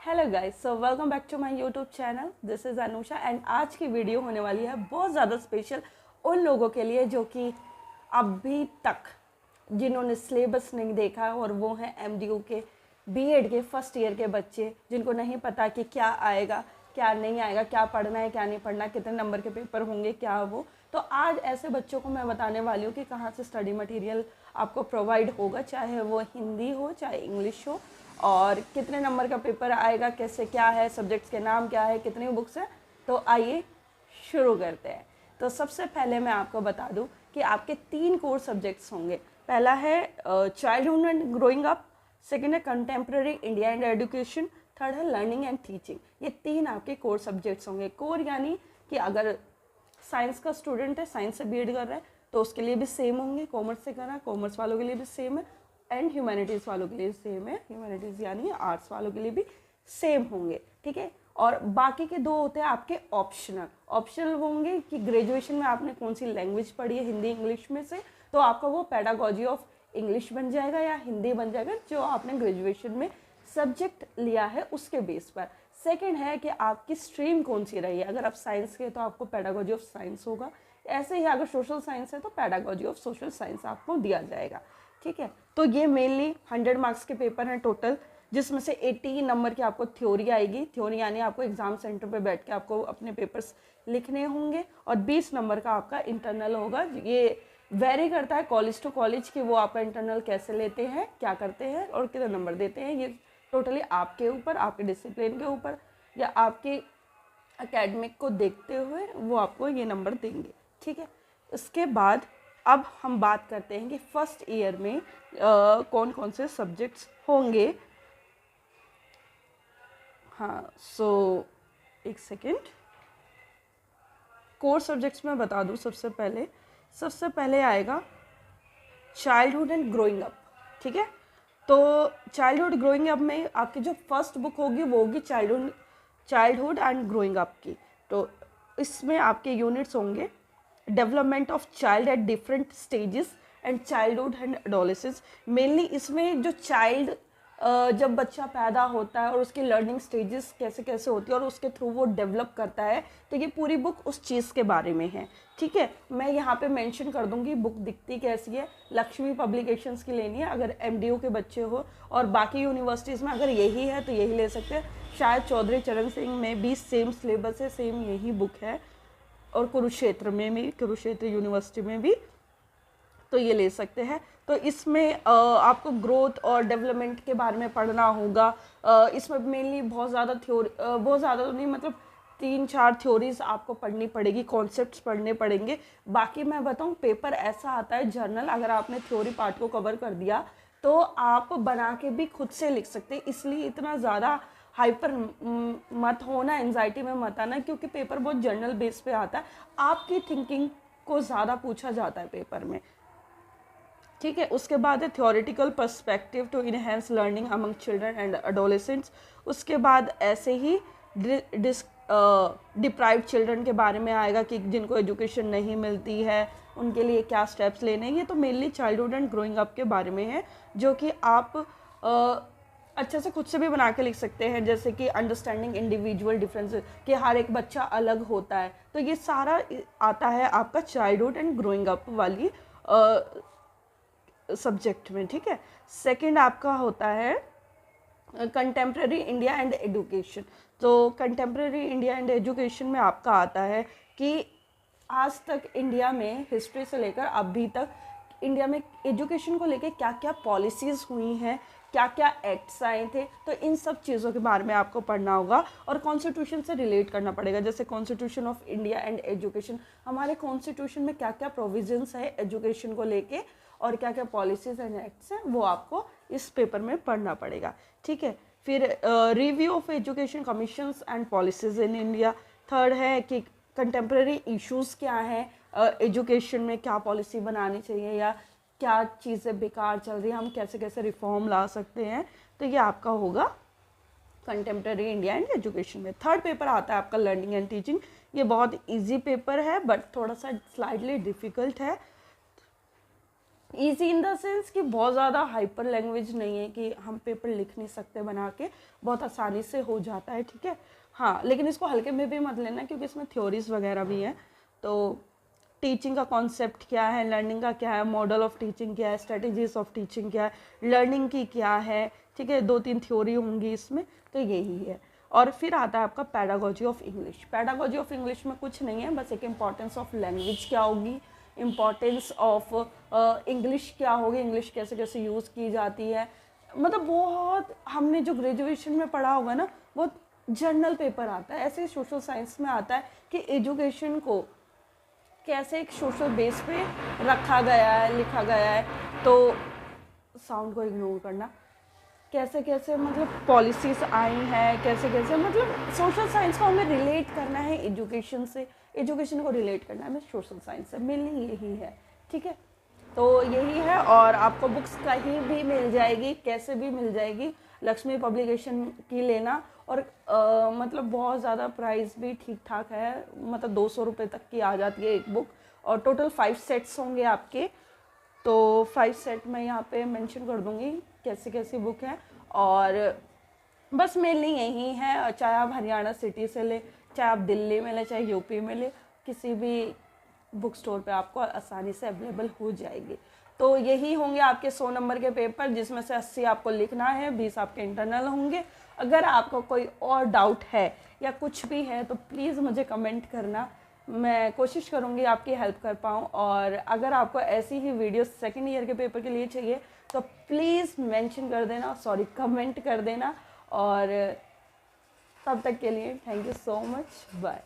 Hello guys, so welcome back to my YouTube channel. This is Anusha and आज की video होने वाली है बहुत ज़्यादा स्पेशल उन लोगों के लिए जो कि अभी तक जिन्होंने सिलेबस नहीं देखा है, और वो हैं एमडीयू के बीएड के फर्स्ट ईयर के बच्चे जिनको नहीं पता कि क्या आएगा क्या नहीं आएगा, क्या पढ़ना है क्या नहीं पढ़ना, कितने नंबर के पेपर होंगे, क्या वो। तो आज ऐसे बच्चों को मैं बताने वाली हूँ कि कहाँ से स्टडी मटेरियल आपको प्रोवाइड होगा, चाहे वो हिंदी हो चाहे इंग्लिश हो, और कितने नंबर का पेपर आएगा, कैसे क्या है, सब्जेक्ट्स के नाम क्या है, कितनी बुक्स हैं। तो आइए शुरू करते हैं। तो सबसे पहले मैं आपको बता दूं कि आपके 3 कोर सब्जेक्ट्स होंगे। पहला है childhood and growing up, second है contemporary India and education, third है लर्निंग एंड टीचिंग। ये 3 आपके कोर सब्जेक्ट्स होंगे। कोर यानी कि अगर साइंस का स्टूडेंट है, साइंस से बीएड कर रहा है, तो उसके लिए भी सेम होंगे। कॉमर्स से कर रहा है, कॉमर्स वालों के लिए भी सेम है, एंड ह्यूमैनिटीज़ वालों के लिए सेम है। ह्यूमैनिटीज़ यानी आर्ट्स वालों के लिए भी सेम होंगे, ठीक है। और बाकी के 2 होते हैं आपके ऑप्शनल। ऑप्शनल होंगे कि ग्रेजुएशन में आपने कौन सी लैंग्वेज पढ़ी है, हिंदी इंग्लिश में से, तो आपका वो पेडागोजी ऑफ इंग्लिश बन जाएगा या हिंदी बन जाएगा, जो आपने ग्रेजुएशन में सब्जेक्ट लिया है उसके बेस पर। सेकंड है कि आपकी स्ट्रीम कौन सी रही है। अगर आप साइंस के तो आपको पेडागोजी ऑफ साइंस होगा, ऐसे ही अगर सोशल साइंस है तो पेडागोजी ऑफ सोशल साइंस आपको दिया जाएगा, ठीक है। तो ये मेनली 100 मार्क्स के पेपर हैं टोटल, जिसमें से 80 नंबर की आपको थ्योरी आएगी। थ्योरी यानी आपको एग्जाम सेंटर पे बैठ के आपको अपने पेपर्स लिखने होंगे, और 20 नंबर का आपका इंटरनल होगा। ये वेरी करता है कॉलेज टू कॉलेज कि वो आपका इंटरनल कैसे लेते हैं, क्या करते हैं और कितने नंबर देते हैं। ये टोटली आपके ऊपर, आपके डिसिप्लिन के ऊपर या आपके एकेडमिक को देखते हुए वो आपको ये नंबर देंगे, ठीक है। इसके बाद अब हम बात करते हैं कि फर्स्ट ईयर में कौन कौन से सब्जेक्ट्स होंगे। हाँ, सो एक सेकेंड, कोर सब्जेक्ट्स में बता दूँ। सबसे पहले आएगा चाइल्डहुड एंड ग्रोइंग अप, ठीक है। तो चाइल्डहुड ग्रोइंग अप में आपकी जो फर्स्ट बुक होगी वो होगी चाइल्डहुड एंड ग्रोइंग अप की। तो इसमें आपके यूनिट्स होंगे development of child at different stages and childhood and adolescence. Mainly इसमें जो चाइल्ड जब बच्चा पैदा होता है और उसकी लर्निंग स्टेजेस कैसे कैसे होती है और उसके थ्रू वो डेवलप करता है, तो ये पूरी बुक उस चीज़ के बारे में है, ठीक है। मैं यहाँ पे मेंशन कर दूँगी बुक दिखती कैसी है। लक्ष्मी पब्लिकेशंस की लेनी है अगर एमडीयू के बच्चे हो, और बाकी यूनिवर्सिटीज़ में अगर यही है तो यही ले सकते हैं। शायद चौधरी चरण सिंह में भी सेम सिलेबस है, सेम यही बुक है, और कुरुक्षेत्र में भी, कुरुक्षेत्र यूनिवर्सिटी में भी, तो ये ले सकते हैं। तो इसमें आपको ग्रोथ और डेवलपमेंट के बारे में पढ़ना होगा। इसमें मेनली बहुत ज़्यादा थ्योरी, बहुत ज़्यादा तो नहीं, मतलब 3-4 थ्योरीज आपको पढ़नी पड़ेगी, कॉन्सेप्ट्स पढ़ने पड़ेंगे। बाकी मैं बताऊँ, पेपर ऐसा आता है जर्नल, अगर आपने थ्योरी पार्ट को कवर कर दिया तो आप बना के भी खुद से लिख सकते हैं। इसलिए इतना ज़्यादा हाइपर मत होना, एंजाइटी में मत आना, क्योंकि पेपर बहुत जर्नल बेस पे आता है। आपकी थिंकिंग को ज़्यादा पूछा जाता है पेपर में, ठीक है। उसके बाद है theoretical perspective to enhance learning among children and adolescents. उसके बाद ऐसे ही डिप्राइव्ड चिल्ड्रन के बारे में आएगा कि जिनको एजुकेशन नहीं मिलती है उनके लिए क्या स्टेप्स लेने हैं। ये तो mainly childhood and growing up के बारे में है, जो कि आप अच्छे से खुद से भी बना के लिख सकते हैं। जैसे कि अंडरस्टैंडिंग इंडिविजुअल डिफरेंसेस, कि हर एक बच्चा अलग होता है, तो ये सारा आता है आपका चाइल्डहुड एंड ग्रोइंग अप वाली सब्जेक्ट में, ठीक है। सेकंड आपका होता है कंटेम्प्रेरी इंडिया एंड एजुकेशन। तो कंटेम्प्रेरी इंडिया एंड एजुकेशन में आपका आता है कि आज तक इंडिया में, हिस्ट्री से लेकर अभी तक इंडिया में एजुकेशन को लेकर क्या क्या पॉलिसीज़ हुई हैं, क्या क्या एक्ट्स आए थे, तो इन सब चीज़ों के बारे में आपको पढ़ना होगा और कॉन्स्टिट्यूशन से रिलेट करना पड़ेगा। जैसे constitution of India and education, हमारे कॉन्स्टिट्यूशन में क्या क्या प्रोविजंस है एजुकेशन को लेके और क्या क्या पॉलिसीज एंड एक्ट्स हैं, वो आपको इस पेपर में पढ़ना पड़ेगा, ठीक है। फिर review of education commissions and policies in India. Third है कि कंटेम्प्रेरी इश्यूज़ क्या हैं, एजुकेशन में क्या पॉलिसी बनानी चाहिए या क्या चीज़ें बेकार चल रही है, हम कैसे कैसे रिफॉर्म ला सकते हैं, तो ये आपका होगा कंटेम्प्रेरी इंडिया एंड एजुकेशन में। थर्ड पेपर आता है आपका लर्निंग एंड टीचिंग। ये बहुत इजी पेपर है बट थोड़ा सा स्लाइटली डिफ़िकल्ट है। ईजी इन द सेंस कि बहुत ज़्यादा हाइपर लैंग्वेज नहीं है कि हम पेपर लिख नहीं सकते बना के, बहुत आसानी से हो जाता है, ठीक है। हाँ, लेकिन इसको हल्के में भी मत लेना क्योंकि इसमें थ्योरीज वगैरह भी हैं। तो टीचिंग का कॉन्सेप्ट क्या है, लर्निंग का क्या है, मॉडल ऑफ टीचिंग क्या है, स्ट्रेटजीज ऑफ टीचिंग क्या है, लर्निंग की क्या है, ठीक है। 2-3 थ्योरी होंगी इसमें, तो यही है। और फिर आता है आपका pedagogy of English. Pedagogy of English में कुछ नहीं है, बस एक इम्पॉर्टेंस ऑफ लैंग्वेज क्या होगी, इम्पॉर्टेंस ऑफ इंग्लिश क्या होगी, इंग्लिश कैसे कैसे यूज़ की जाती है। मतलब बहुत हमने जो ग्रेजुएशन में पढ़ा होगा ना, बहुत जर्नल पेपर आता है। ऐसे सोशल साइंस में आता है कि एजुकेशन को कैसे एक सोशल बेस पे रखा गया है, लिखा गया है। तो साउंड को इग्नोर करना, कैसे कैसे मतलब पॉलिसीज आई हैं, कैसे कैसे मतलब सोशल साइंस को हमें रिलेट करना है एजुकेशन से, एजुकेशन को रिलेट करना है हमें सोशल साइंस से, मेनली यही है, ठीक है। तो यही है। और आपको बुक्स कहीं भी मिल जाएगी, कैसे भी मिल जाएगी, लक्ष्मी पब्लिकेशन की लेना। और मतलब बहुत ज़्यादा प्राइस भी ठीक ठाक है, मतलब 200 रुपये तक की आ जाती है एक बुक। और टोटल 5 सेट्स होंगे आपके, तो 5 सेट मैं यहाँ पे मेंशन कर दूँगी कैसी कैसी बुक है। और बस मेनली यही है, चाहे आप हरियाणा सिटी से ले, चाहे आप दिल्ली में ले, चाहे यूपी में ले, किसी भी बुक स्टोर पे आपको आसानी से अवेलेबल हो जाएगी। तो यही होंगे आपके 100 नंबर के पेपर, जिसमें से 80 आपको लिखना है, 20 आपके इंटरनल होंगे। अगर आपको कोई और डाउट है या कुछ भी है तो प्लीज़ मुझे कमेंट करना, मैं कोशिश करूँगी आपकी हेल्प कर पाऊँ। और अगर आपको ऐसी ही वीडियो सेकेंड ईयर के पेपर के लिए चाहिए तो प्लीज़ मेंशन कर देना, सॉरी कमेंट कर देना। और तब तक के लिए thank you so much, bye.